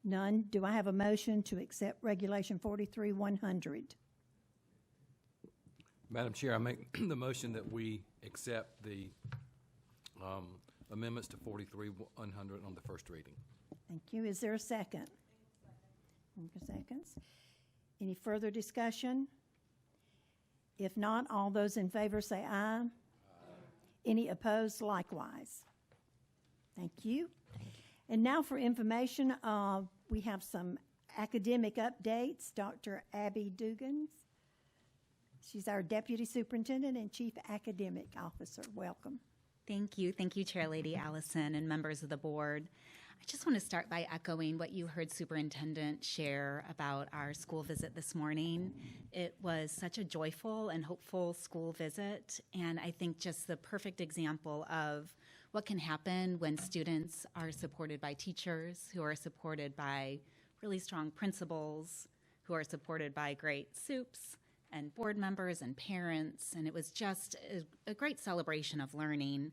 None. Do I have a motion to accept Regulation 43-100? Madam Chair, I make the motion that we accept the amendments to 43-100 on the first reading. Thank you. Is there a second? Seconds. Any further discussion? If not, all those in favor say aye. Aye. Any opposed, likewise. Thank you. And now for information, we have some academic updates. Dr. Abby Dugans. She's our Deputy Superintendent and Chief Academic Officer. Welcome. Thank you. Thank you, Chair Lady Allison and members of the board. I just want to start by echoing what you heard Superintendent share about our school visit this morning. It was such a joyful and hopeful school visit, and I think just the perfect example of what can happen when students are supported by teachers, who are supported by really strong principals, who are supported by great soups, and board members and parents, and it was just a great celebration of learning.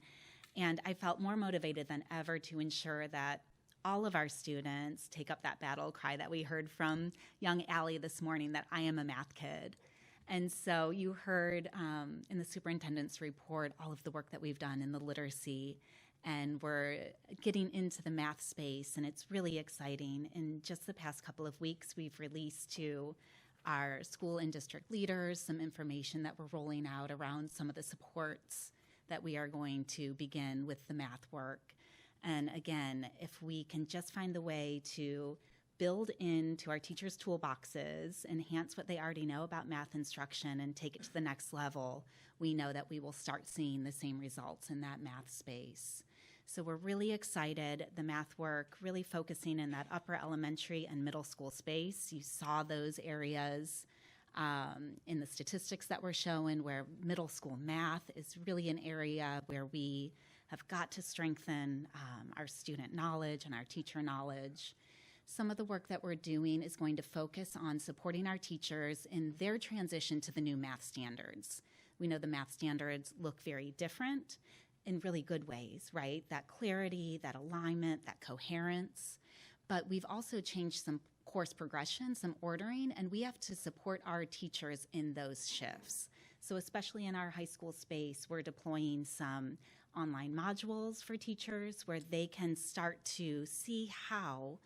And I felt more motivated than ever to ensure that all of our students take up that battle cry that we heard from young Allie this morning, that I am a math kid. And so you heard in the superintendent's report all of the work that we've done in the literacy, and we're getting into the math space, and it's really exciting. In just the past couple of weeks, we've released to our school and district leaders some information that we're rolling out around some of the supports that we are going to begin with the math work. And again, if we can just find the way to build into our teachers' toolboxes, enhance what they already know about math instruction, and take it to the next level, we know that we will start seeing the same results in that math space. So we're really excited. The math work really focusing in that upper elementary and middle school space. You saw those areas in the statistics that we're showing, where middle school math is really an area where we have got to strengthen our student knowledge and our teacher knowledge. Some of the work that we're doing is going to focus on supporting our teachers in their transition to the new math standards. We know the math standards look very different in really good ways, right? That clarity, that alignment, that coherence. But we've also changed some course progression, some ordering, and we have to support our teachers in those shifts. So especially in our high school space, we're deploying some online modules for teachers where they can start to see how,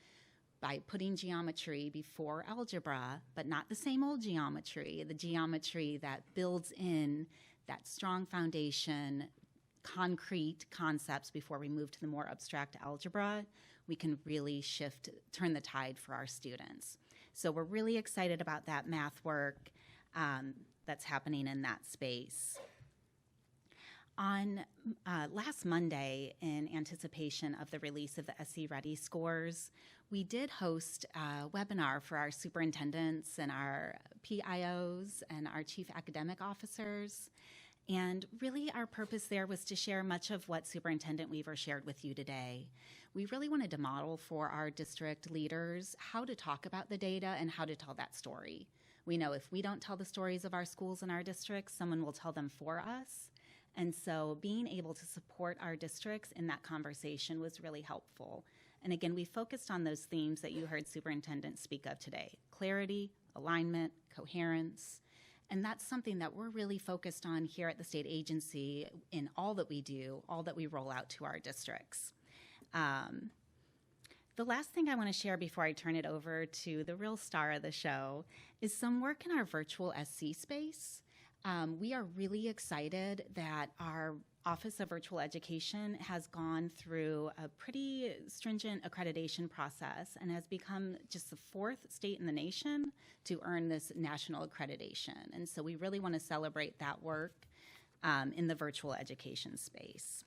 by putting geometry before algebra, but not the same old geometry, the geometry that builds in that strong foundation, concrete concepts before we move to the more abstract algebra, we can really turn the tide for our students. So we're really excited about that math work that's happening in that space. On last Monday, in anticipation of the release of the SC Ready scores, we did host a webinar for our superintendents and our PIOs and our chief academic officers. And really our purpose there was to share much of what Superintendent Weaver shared with you today. We really wanted to model for our district leaders how to talk about the data and how to tell that story. We know if we don't tell the stories of our schools and our districts, someone will tell them for us. And so being able to support our districts in that conversation was really helpful. And again, we focused on those themes that you heard Superintendent speak of today: clarity, alignment, coherence. And that's something that we're really focused on here at the state agency in all that we do, all that we roll out to our districts. The last thing I want to share before I turn it over to the real star of the show is some work in our virtual SC space. We are really excited that our Office of Virtual Education has gone through a pretty stringent accreditation process and has become just the 4th state in the nation to earn this national accreditation. And so we really want to celebrate that work in the virtual education space.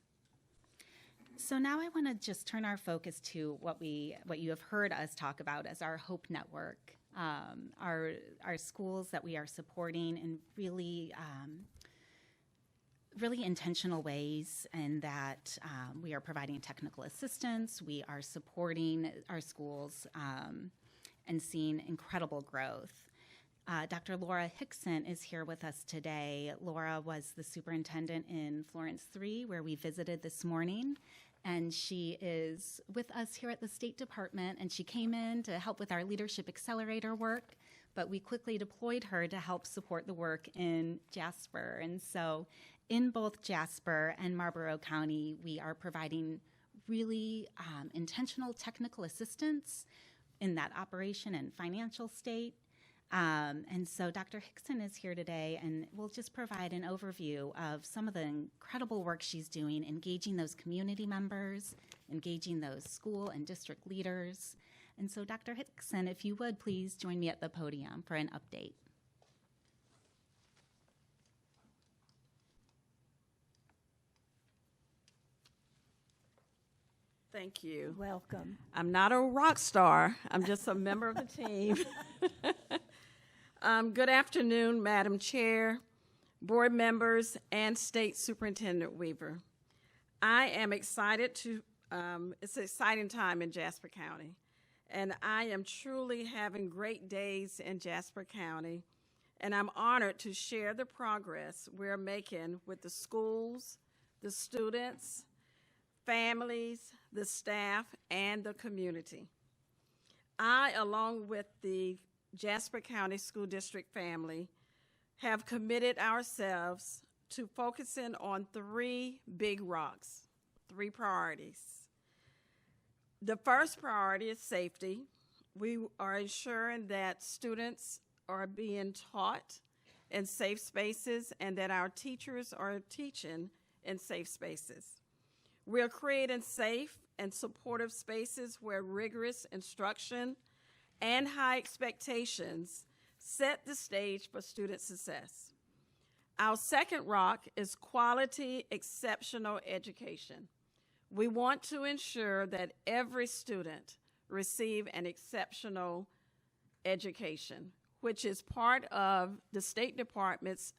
So now I want to just turn our focus to what you have heard us talk about as our HOPE network, our schools that we are supporting in really intentional ways, and that we are providing technical assistance, we are supporting our schools and seeing incredible growth. Dr. Laura Hickson is here with us today. Laura was the superintendent in Florence 3, where we visited this morning, and she is with us here at the State Department, and she came in to help with our Leadership Accelerator work, but we quickly deployed her to help support the work in Jasper. And so in both Jasper and Marlborough County, we are providing really intentional technical assistance in that operation and financial state. And so Dr. Hickson is here today, and we'll just provide an overview of some of the incredible work she's doing, engaging those community members, engaging those school and district leaders. And so Dr. Hickson, if you would please join me at the podium for an update. Thank you. Welcome. I'm not a rock star. I'm just a member of the team. Good afternoon, Madam Chair, board members, and State Superintendent Weaver. I am excited it's an exciting time in Jasper County, and I am truly having great days in Jasper County, and I'm honored to share the progress we're making with the schools, the students, families, the staff, and the community. I, along with the Jasper County School District family, have committed ourselves to focusing on 3 big rocks, 3 priorities. The first priority is safety. We are ensuring that students are being taught in safe spaces and that our teachers are teaching and safe spaces. We are creating safe and supportive spaces where rigorous instruction and high expectations set the stage for student success. Our second rock is quality, exceptional education. We want to ensure that every student receive an exceptional education, which is part of the State Department's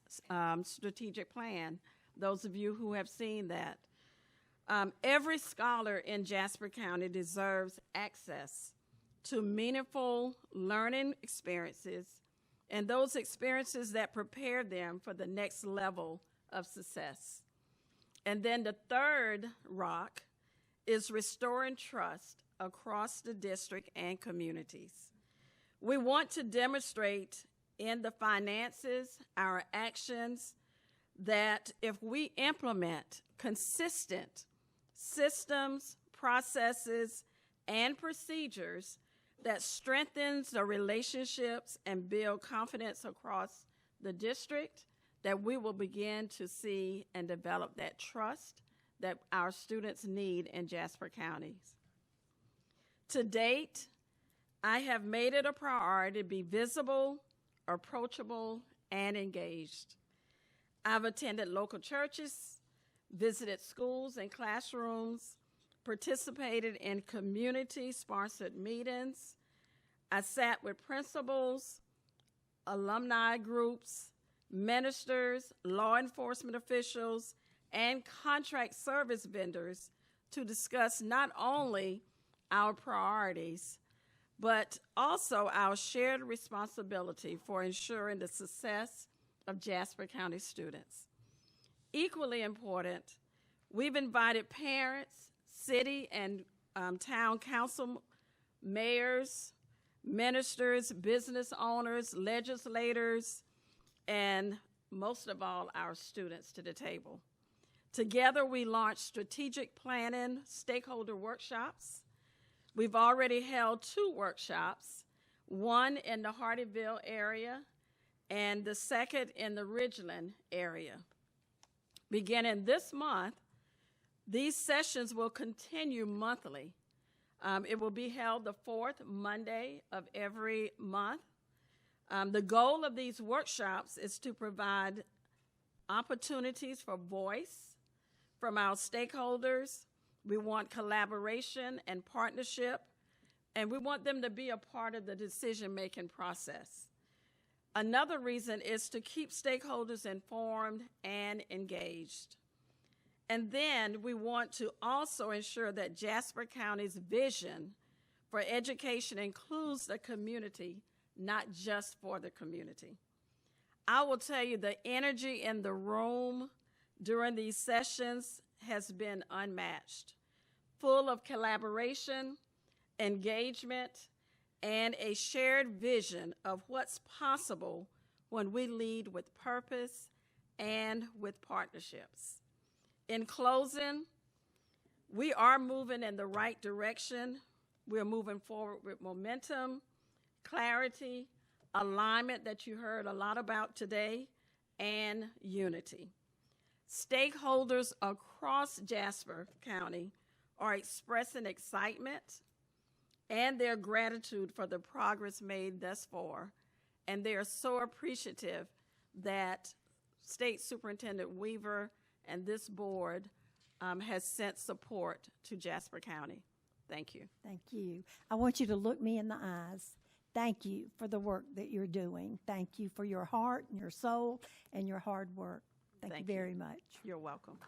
strategic plan, those of you who have seen that. Every scholar in Jasper County deserves access to meaningful learning experiences and those experiences that prepare them for the next level of success. And then the third rock is restoring trust across the district and communities. We want to demonstrate in the finances, our actions, that if we implement consistent systems, processes, and procedures that strengthens the relationships and build confidence across the district, that we will begin to see and develop that trust that our students need in Jasper County. To date, I have made it a priority to be visible, approachable, and engaged. I've attended local churches, visited schools and classrooms, participated in community-sponsored meetings. I sat with principals, alumni groups, ministers, law enforcement officials, and contract service vendors to discuss not only our priorities, but also our shared responsibility for ensuring the success of Jasper County students. Equally important, we've invited parents, city and town council, mayors, ministers, business owners, legislators, and most of all, our students to the table. Together, we launched strategic planning stakeholder workshops. We've already held 2 workshops, one in the Hardeeville area and the second in the Ridgeland area. Beginning this month, these sessions will continue monthly. It will be held the 4th Monday of every month. The goal of these workshops is to provide opportunities for voice from our stakeholders. We want collaboration and partnership, and we want them to be a part of the decision-making process. Another reason is to keep stakeholders informed and engaged. And then we want to also ensure that Jasper County's vision for education includes the community, not just for the community. I will tell you the energy in the room during these sessions has been unmatched, full of collaboration, engagement, and a shared vision of what's possible when we lead with purpose and with partnerships. In closing, we are moving in the right direction. We're moving forward with momentum, clarity, alignment that you heard a lot about today, and unity. Stakeholders across Jasper County are expressing excitement and their gratitude for the progress made thus far, and they are so appreciative that State Superintendent Weaver and this board has sent support to Jasper County. Thank you. Thank you. I want you to look me in the eyes. Thank you for the work that you're doing. Thank you for your heart and your soul and your hard work. Thank you very much. You're welcome.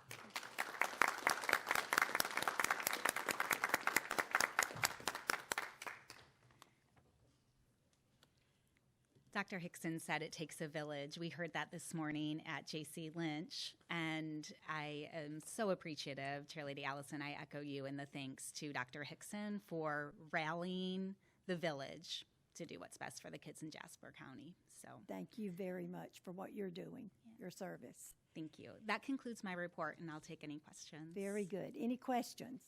Dr. Hickson said it takes a village. We heard that this morning at J.C. Lynch, and I am so appreciative, Chair Lady Allison, I echo you in the thanks to Dr. Hickson for rallying the village to do what's best for the kids in Jasper County. So thank you very much for what you're doing, your service. Thank you. That concludes my report, and I'll take any questions. Very good. Any questions?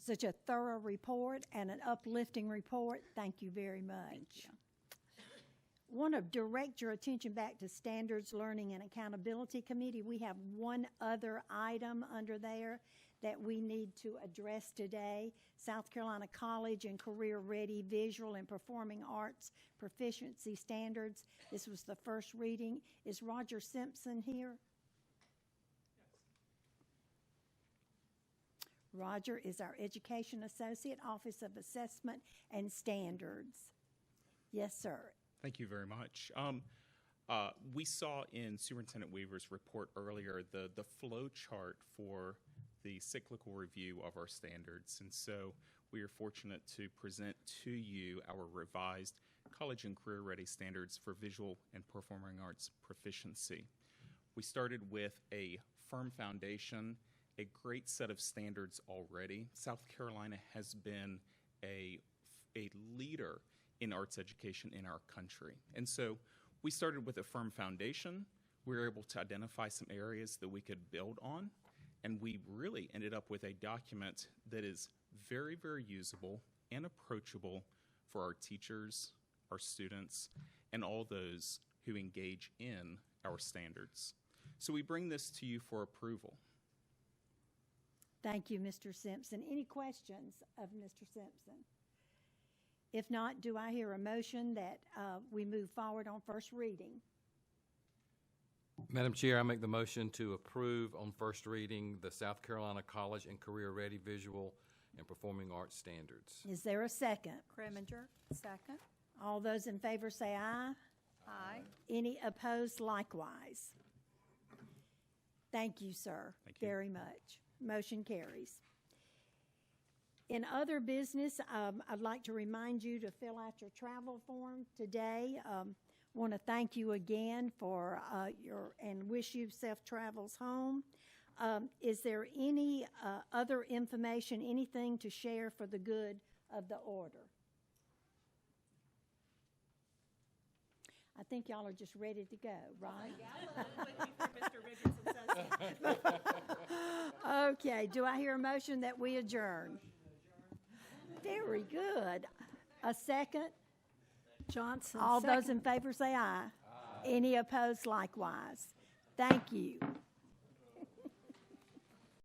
Such a thorough report and an uplifting report. Thank you very much. Thank you. Want to direct your attention back to Standards, Learning, and Accountability Committee. We have one other item under there that we need to address today. South Carolina College and Career Ready Visual and Performing Arts Proficiency Standards. This was the first reading. Is Roger Simpson here? Roger is our Education Associate, Office of Assessment and Standards. Yes, sir. Thank you very much. We saw in Superintendent Weaver's report earlier the flow chart for the cyclical review of our standards, and so we are fortunate to present to you our revised college and career ready standards for visual and performing arts proficiency. We started with a firm foundation, a great set of standards already. South Carolina has been a leader in arts education in our country. And so we started with a firm foundation. We were able to identify some areas that we could build on, and we really ended up with a document that is very, very usable and approachable for our teachers, our students, and all those who engage in our standards. So we bring this to you for approval. Thank you, Mr. Simpson. Any questions of Mr. Simpson? If not, do I hear a motion that we move forward on first reading? Madam Chair, I make the motion to approve on first reading the South Carolina College and Career Ready Visual and Performing Arts Standards. Is there a second? Preminger, second. All those in favor say aye. Aye. Any opposed likewise? Thank you, sir, Thank you. very much. Motion carries. In other business, I'd like to remind you to fill out your travel form today. Want to thank you again for and wish you safe travels home. Is there any other information, anything to share for the good of the order? I think y'all are just ready to go, right? Okay, do I hear a motion that we adjourn? Very good. A second? Johnson. All second. those in favor say aye. Any opposed likewise. Thank you.